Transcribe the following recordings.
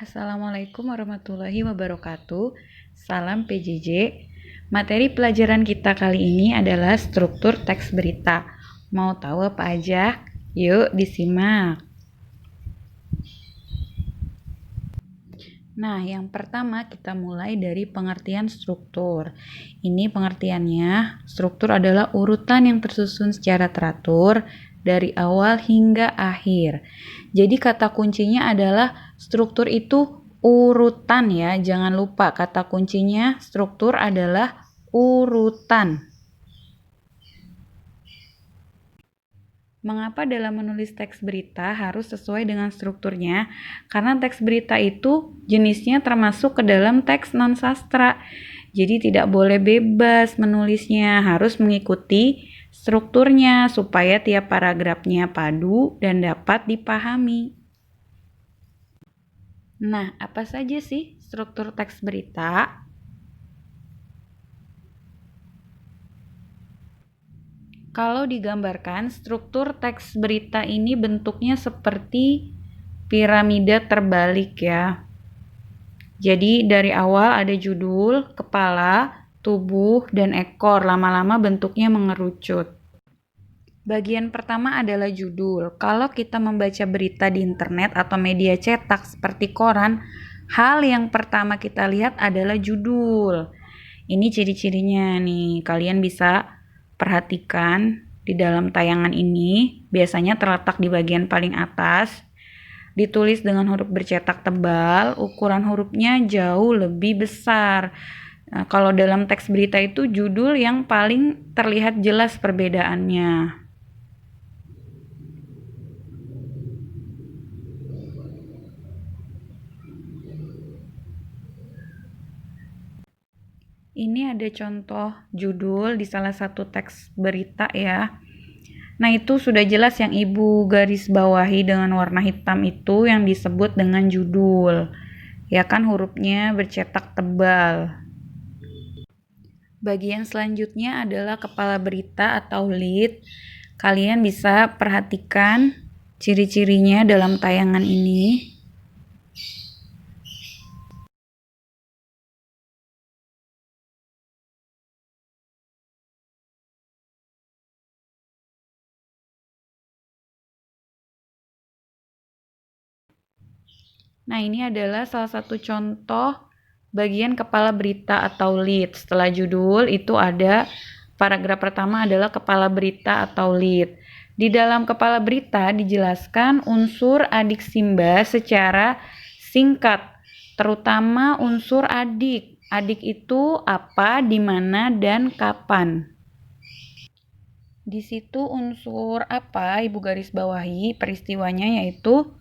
Assalamualaikum warahmatullahi wabarakatuh. Salam PJJ. Materi pelajaran kita kali ini adalah struktur teks berita. Mau tahu apa aja? Yuk disimak. Nah, yang pertama kita mulai dari pengertian struktur. Ini pengertiannya, struktur adalah urutan yang tersusun secara teratur dari awal hingga akhir. Jadi kata kuncinya adalah struktur itu urutan ya. Jangan lupa kata kuncinya struktur adalah urutan. Mengapa dalam menulis teks berita harus sesuai dengan strukturnya? Karena teks berita itu jenisnya termasuk ke dalam teks non-sastra. Jadi tidak boleh bebas menulisnya, harus mengikuti strukturnya supaya tiap paragrafnya padu dan dapat dipahami. Nah, apa saja sih struktur teks berita? Kalau digambarkan, struktur teks berita ini bentuknya seperti piramida terbalik ya. Jadi dari awal ada judul, kepala, tubuh, dan ekor. Lama-lama bentuknya mengerucut. Bagian pertama adalah judul. Kalau kita membaca berita di internet atau media cetak seperti koran, hal yang pertama kita lihat adalah judul. Ini ciri-cirinya nih. Kalian bisa perhatikan di dalam tayangan ini. Biasanya terletak di bagian paling atas. Ditulis dengan huruf bercetak tebal, ukuran hurufnya jauh lebih besar. Nah, kalau dalam teks berita itu judul yang paling terlihat jelas perbedaannya. Ini ada contoh judul di salah satu teks berita ya. Nah, itu sudah jelas yang Ibu garis bawahi dengan warna hitam itu yang disebut dengan judul. Ya kan hurufnya bercetak tebal. Bagian selanjutnya adalah kepala berita atau lead. Kalian bisa perhatikan ciri-cirinya dalam tayangan ini. Nah, ini adalah salah satu contoh bagian kepala berita atau lead. Setelah judul itu ada paragraf pertama adalah kepala berita atau lead. Di dalam kepala berita dijelaskan unsur adik Simba secara singkat, terutama unsur adik. Adik itu apa, di mana, dan kapan. Di situ unsur apa Ibu garis bawahi peristiwanya yaitu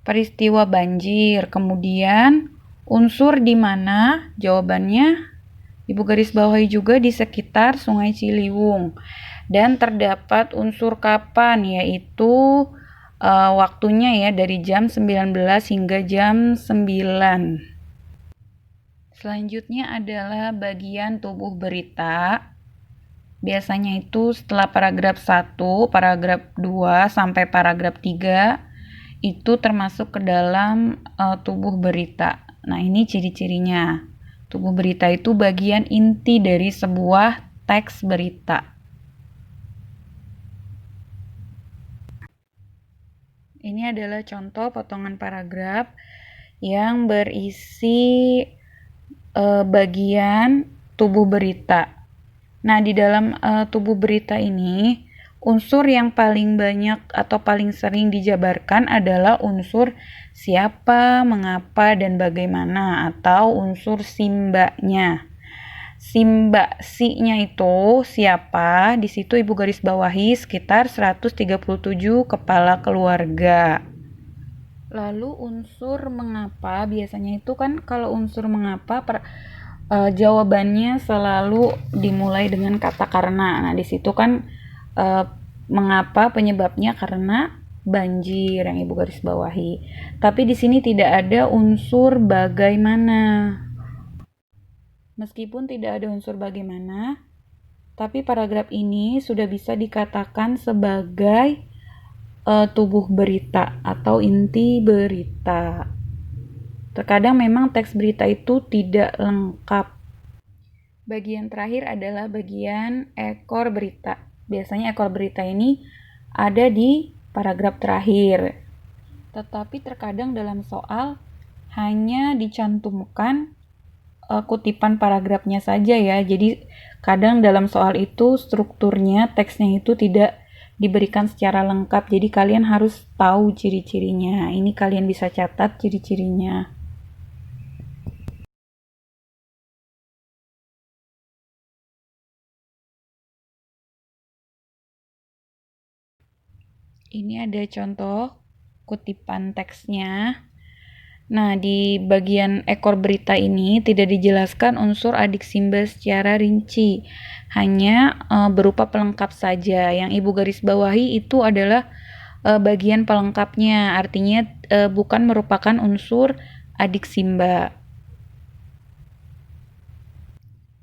peristiwa banjir. Kemudian unsur di mana? Jawabannya Ibu garis bawahi juga di sekitar Sungai Ciliwung. Dan terdapat unsur kapan yaitu waktunya ya dari jam 19 hingga jam 9. Selanjutnya adalah bagian tubuh berita. Biasanya itu setelah paragraf 1, paragraf 2 sampai paragraf 3 itu termasuk ke dalam tubuh berita. Nah, ini ciri-cirinya. Tubuh berita itu bagian inti dari sebuah teks berita. Ini adalah contoh potongan paragraf yang berisi bagian tubuh berita. Nah, di dalam tubuh berita ini, unsur yang paling banyak atau paling sering dijabarkan adalah unsur siapa, mengapa, dan bagaimana, atau unsur simbanya. Simba, si-nya itu siapa, di situ Ibu garis bawahi sekitar 137 kepala keluarga. Lalu unsur mengapa, biasanya itu kan kalau unsur mengapa jawabannya selalu dimulai dengan kata karena. Nah, di situ kan mengapa penyebabnya karena banjir yang Ibu garis bawahi. Tapi di sini tidak ada unsur bagaimana. Meskipun tidak ada unsur bagaimana, tapi paragraf ini sudah bisa dikatakan sebagai tubuh berita atau inti berita. Terkadang memang teks berita itu tidak lengkap. Bagian terakhir adalah bagian ekor berita. Biasanya ekor berita ini ada di paragraf terakhir. Tetapi terkadang dalam soal hanya dicantumkan kutipan paragrafnya saja ya. Jadi kadang dalam soal itu strukturnya, teksnya itu tidak diberikan secara lengkap. Jadi kalian harus tahu ciri-cirinya. Ini kalian bisa catat ciri-cirinya. Ini ada contoh kutipan teksnya. Nah, di bagian ekor berita ini tidak dijelaskan unsur adik Simba secara rinci, hanya berupa pelengkap saja. Yang Ibu garis bawahi itu adalah bagian pelengkapnya, artinya bukan merupakan unsur adik Simba.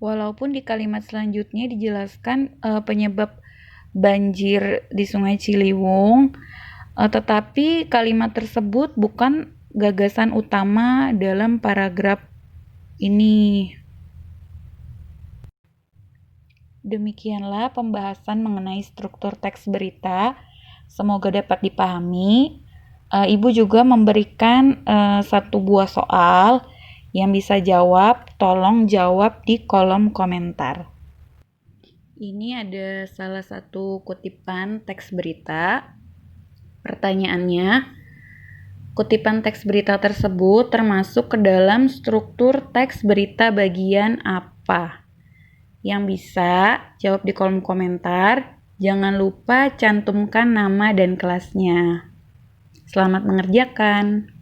Walaupun di kalimat selanjutnya dijelaskan penyebab banjir di Sungai Ciliwung, tetapi kalimat tersebut bukan gagasan utama dalam paragraf ini. Demikianlah pembahasan mengenai struktur teks berita. Semoga dapat dipahami. Ibu juga memberikan satu buah soal yang bisa jawab. Tolong jawab di kolom komentar. Ini ada salah satu kutipan teks berita. Pertanyaannya, kutipan teks berita tersebut termasuk ke dalam struktur teks berita bagian apa? Yang bisa jawab di kolom komentar. Jangan lupa cantumkan nama dan kelasnya. Selamat mengerjakan.